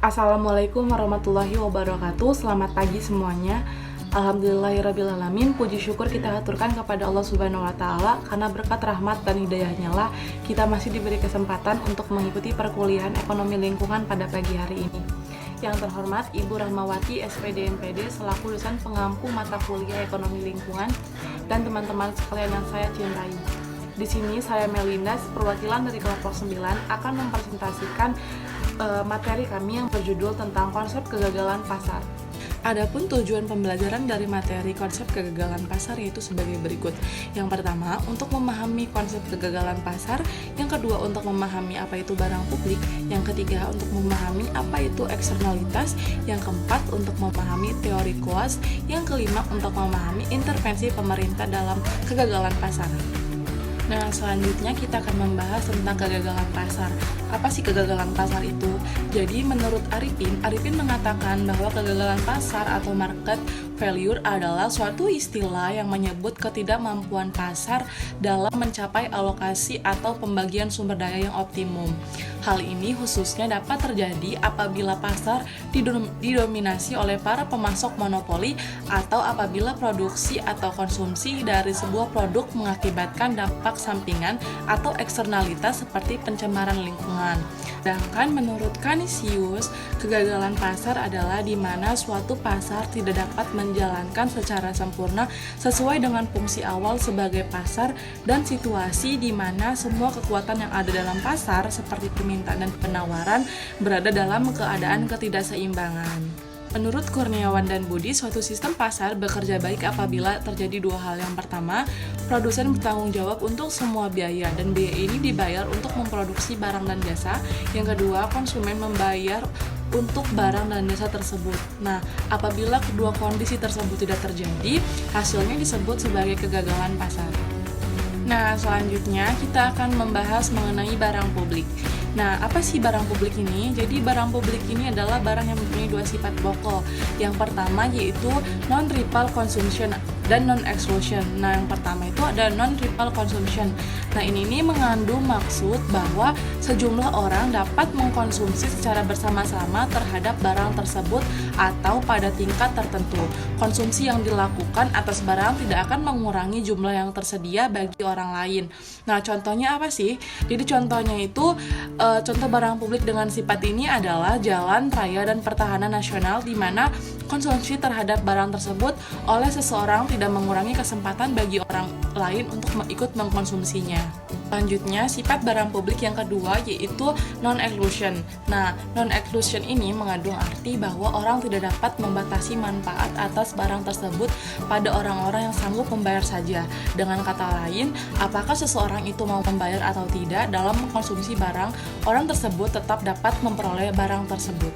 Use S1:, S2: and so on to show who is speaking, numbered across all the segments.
S1: Assalamualaikum warahmatullahi wabarakatuh. Selamat pagi semuanya. Alhamdulillahirrabbilalamin. Puji syukur kita aturkan kepada Allah Subhanahu wa Ta'ala, karena berkat rahmat dan hidayahnya lah kita masih diberi kesempatan untuk mengikuti perkuliahan ekonomi lingkungan pada pagi hari ini. Yang terhormat Ibu Rahmawati SPD MPD selaku dosen pengampu mata kuliah ekonomi lingkungan, dan teman-teman sekalian yang saya cintai. Di sini saya Melinda, perwakilan dari kelompok 9, akan mempresentasikan materi kami yang berjudul tentang konsep kegagalan pasar. Adapun tujuan pembelajaran dari materi konsep kegagalan pasar yaitu sebagai berikut. Yang pertama, untuk memahami konsep kegagalan pasar. Yang kedua, untuk memahami apa itu barang publik. Yang ketiga, untuk memahami apa itu eksternalitas. Yang keempat, untuk memahami teori Coase. Yang kelima, untuk memahami intervensi pemerintah dalam kegagalan pasar. Nah, selanjutnya kita akan membahas tentang kegagalan pasar. Apa sih kegagalan pasar itu? Jadi, menurut Arifin mengatakan bahwa kegagalan pasar atau market failure adalah suatu istilah yang menyebut ketidakmampuan pasar dalam mencapai alokasi atau pembagian sumber daya yang optimum. Hal ini khususnya dapat terjadi apabila pasar didominasi oleh para pemasok monopoli atau apabila produksi atau konsumsi dari sebuah produk mengakibatkan dampak sampingan atau eksternalitas seperti pencemaran lingkungan. Sedangkan menurut Canisius, kegagalan pasar adalah di mana suatu pasar tidak dapat menjalankan secara sempurna sesuai dengan fungsi awal sebagai pasar, dan situasi di mana semua kekuatan yang ada dalam pasar seperti permintaan dan penawaran berada dalam keadaan ketidakseimbangan. Menurut Kurniawan dan Budi, suatu sistem pasar bekerja baik apabila terjadi dua hal. Yang pertama, produsen bertanggung jawab untuk semua biaya, dan biaya ini dibayar untuk memproduksi barang dan jasa. Yang kedua, konsumen membayar untuk barang dan jasa tersebut. Nah, apabila kedua kondisi tersebut tidak terjadi, hasilnya disebut sebagai kegagalan pasar. Nah, selanjutnya kita akan membahas mengenai barang publik. Nah, apa sih barang publik ini? Jadi, barang publik ini adalah barang yang mempunyai dua sifat pokok. Yang pertama yaitu non-triple consumption dan non-exclusion. Nah, yang pertama itu ada non-triple consumption. Nah, ini mengandung maksud bahwa sejumlah orang dapat mengkonsumsi secara bersama-sama terhadap barang tersebut atau pada tingkat tertentu. Konsumsi yang dilakukan atas barang tidak akan mengurangi jumlah yang tersedia bagi orang lain. Nah, contohnya apa sih? Jadi contohnya itu contoh barang publik dengan sifat ini adalah jalan, raya, dan pertahanan nasional, di mana konsumsi terhadap barang tersebut oleh seseorang tidak mengurangi kesempatan bagi orang lain untuk ikut mengkonsumsinya. Selanjutnya, sifat barang publik yang kedua yaitu non-exclusion. Nah, non-exclusion ini mengandung arti bahwa orang tidak dapat membatasi manfaat atas barang tersebut pada orang-orang yang sanggup membayar saja. Dengan kata lain, apakah seseorang itu mau membayar atau tidak dalam mengkonsumsi barang, orang tersebut tetap dapat memperoleh barang tersebut.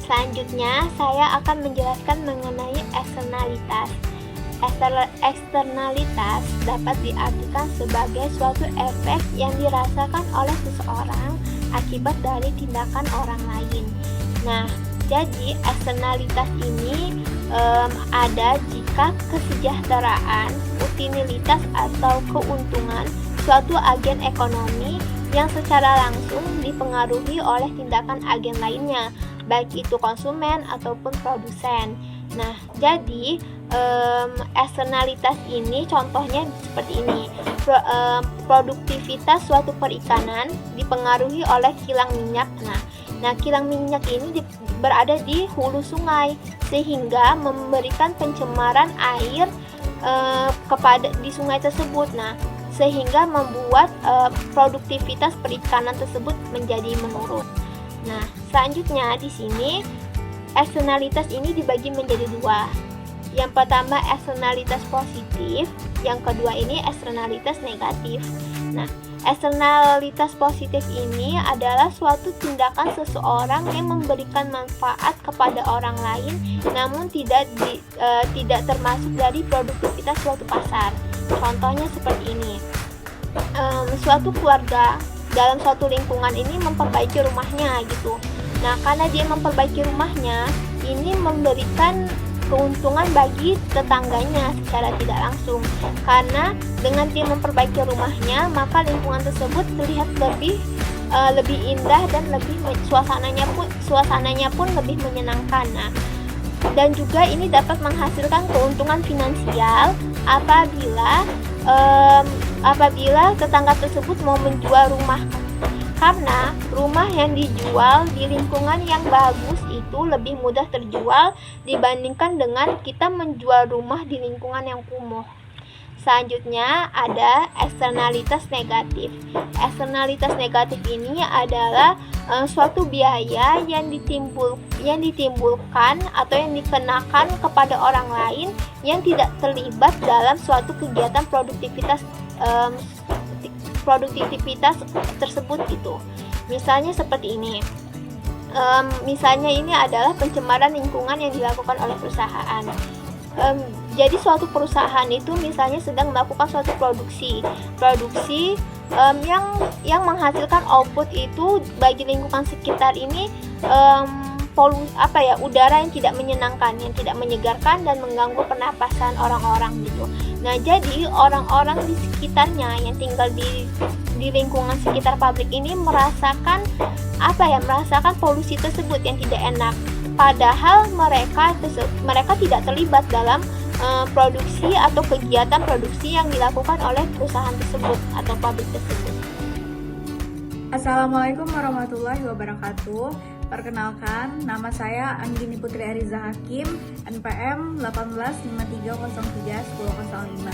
S2: Selanjutnya, saya akan menjelaskan mengenai eksternalitas. Eksternalitas dapat diartikan sebagai suatu efek yang dirasakan oleh seseorang akibat dari tindakan orang lain. Nah, jadi eksternalitas ini ada jika kesejahteraan, utilitas atau keuntungan suatu agen ekonomi yang secara langsung dipengaruhi oleh tindakan agen lainnya, baik itu konsumen ataupun produsen. Nah, jadi eksternalitas ini contohnya seperti ini. Produktivitas suatu perikanan dipengaruhi oleh kilang minyak. Nah, kilang minyak ini berada di hulu sungai, sehingga memberikan pencemaran air di sungai tersebut. Nah, sehingga membuat produktivitas perikanan tersebut menjadi menurun. Nah, selanjutnya di sini eksternalitas ini dibagi menjadi dua. Yang pertama eksternalitas positif, yang kedua ini eksternalitas negatif. Nah, eksternalitas positif ini adalah suatu tindakan seseorang yang memberikan manfaat kepada orang lain, namun tidak termasuk dari produktivitas suatu pasar. Contohnya seperti ini. Suatu keluarga dalam suatu lingkungan ini memperbaiki rumahnya gitu. Nah, karena dia memperbaiki rumahnya, ini memberikan keuntungan bagi tetangganya secara tidak langsung. Karena dengan dia memperbaiki rumahnya, maka lingkungan tersebut terlihat lebih lebih indah dan suasananya pun lebih menyenangkan. Nah, dan juga ini dapat menghasilkan keuntungan finansial apabila tetangga tersebut mau menjual rumah, karena rumah yang dijual di lingkungan yang bagus itu lebih mudah terjual dibandingkan dengan kita menjual rumah di lingkungan yang kumuh. Selanjutnya ada eksternalitas negatif. Eksternalitas negatif ini adalah suatu biaya yang ditimbulkan atau yang dikenakan kepada orang lain yang tidak terlibat dalam suatu kegiatan produktivitas tersebut gitu. Misalnya seperti ini. Misalnya ini adalah pencemaran lingkungan yang dilakukan oleh perusahaan. Jadi suatu perusahaan itu misalnya sedang melakukan suatu produksi yang menghasilkan output itu bagi lingkungan sekitar ini udara yang tidak menyenangkan, yang tidak menyegarkan dan mengganggu pernapasan orang-orang gitu. Nah, jadi orang-orang di sekitarnya yang tinggal di lingkungan sekitar pabrik ini merasakan polusi tersebut yang tidak enak. Padahal mereka tidak terlibat dalam produksi atau kegiatan produksi yang dilakukan oleh perusahaan tersebut atau pabrik tersebut.
S3: Assalamualaikum warahmatullahi wabarakatuh. Perkenalkan, nama saya Anggini Putri Ariza Hakim, NPM 1853031005.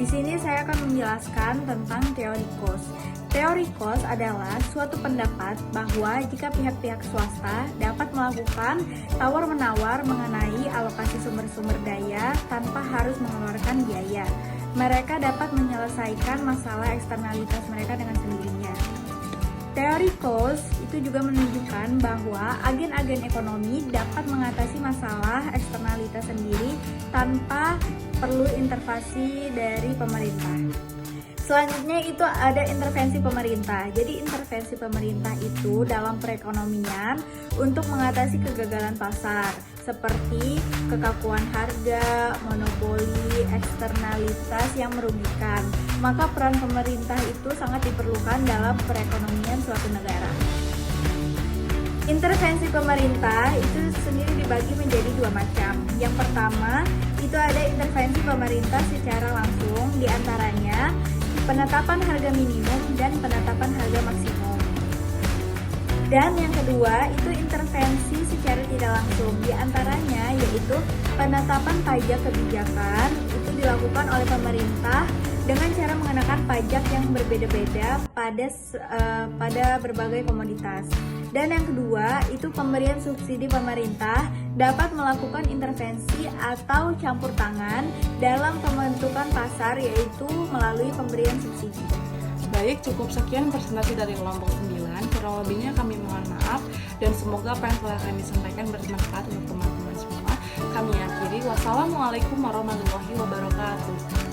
S3: Di sini saya akan menjelaskan tentang teori cost. Teori cost adalah suatu pendapat bahwa jika pihak-pihak swasta dapat melakukan tawar-menawar mengenai alokasi sumber-sumber daya tanpa harus mengeluarkan biaya, mereka dapat menyelesaikan masalah eksternalitas mereka dengan sendirinya. Teori cost itu juga menunjukkan bahwa agen-agen ekonomi dapat mengatasi masalah eksternalitas sendiri tanpa perlu intervensi dari pemerintah. Selanjutnya itu ada intervensi pemerintah. Jadi intervensi pemerintah itu dalam perekonomian untuk mengatasi kegagalan pasar seperti kekakuan harga, monopoli, eksternalitas yang merugikan. Maka peran pemerintah itu sangat diperlukan dalam perekonomian suatu negara. Intervensi pemerintah itu sendiri dibagi menjadi dua macam. Yang pertama, itu ada intervensi pemerintah secara langsung, diantaranya penetapan harga minimum dan penetapan harga maksimum. Dan yang kedua, itu intervensi secara tidak langsung, diantaranya yaitu penetapan pajak kebijakan itu dilakukan oleh pemerintah dengan cara mengenakan pajak yang berbeda-beda pada berbagai komoditas. Dan yang kedua, itu pemberian subsidi pemerintah dapat melakukan intervensi atau campur tangan dalam pembentukan pasar, yaitu melalui pemberian subsidi.
S1: Baik, cukup sekian presentasi dari kelompok 9. Kurang lebihnya kami mohon maaf dan semoga apa yang telah kami sampaikan bermanfaat untuk teman-teman semua. Kami akhiri. Wassalamualaikum warahmatullahi wabarakatuh.